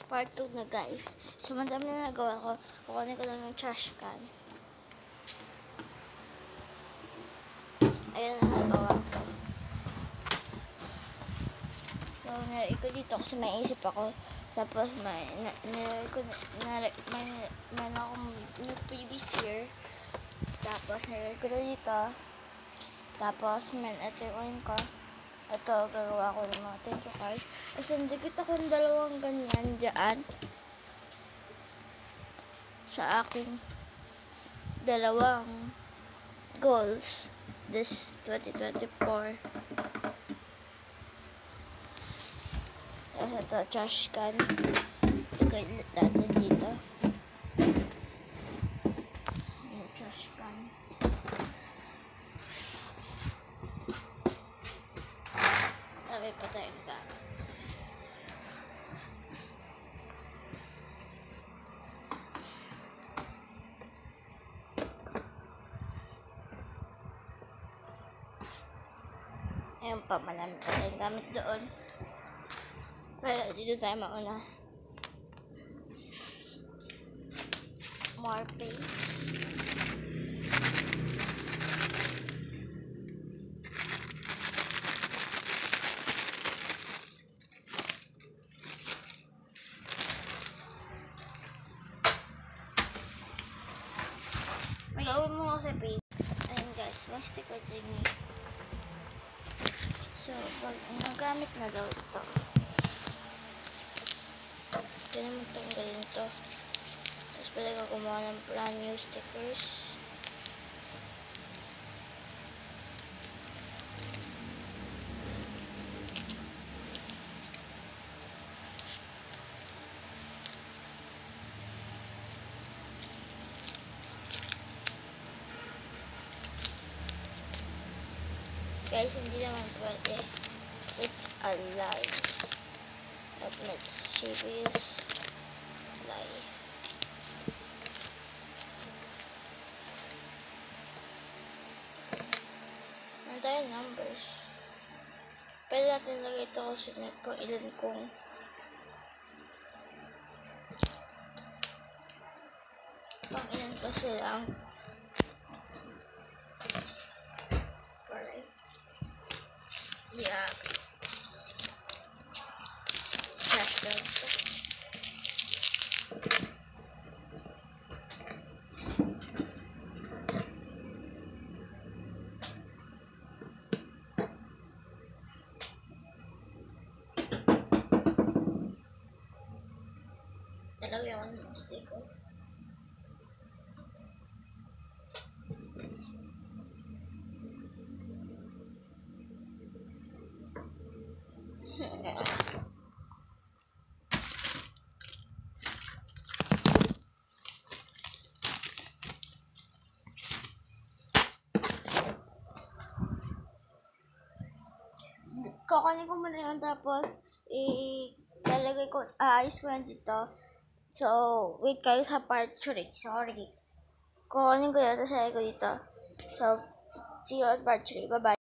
Part 2 na guys. So, madami na nagawa ko. Kukunin ko lang yung trash can. Ayan na nagawa ko. So, nilagay ko dito kasi may isip ako. Tapos, may akong new previous year. Tapos, nilagay ko na dito. Tapos, ito yung ko. Ito, gagawa ko ng mga thank you cards. As in, dikit akong dalawang ganyan dyan. Sa aking dalawang goals this 2024. Tapos ito, trash can. Tagay natin dito. Yung trash can. Sabi pa tayong gamit. Ayun pa, marami pa tayong gamit doon. Pero dito tayo mauna. More plates. Magawin mo ako sa page. Ayun guys, may sticker thingy. So, pag nagamit na daw ito. Ito naman tanggalin ito. Tapos pwede ko kumuha ng brand new stickers. Guys, hindi naman pwede. It's a lie. It's serious lie. Ano tayo numbers? Pwede natin lagay ito kasi kung ilan kong pa silang. Yeah. Nalagyan ko ng sticker. Kukunin ko muna yun, tapos ilalagay ko, aayos ko yan dito. So, wait kayo sa part 3. Sorry. Kukunin ko yun, tapos ilalagay ko dito. So, see you at part 3. Bye-bye.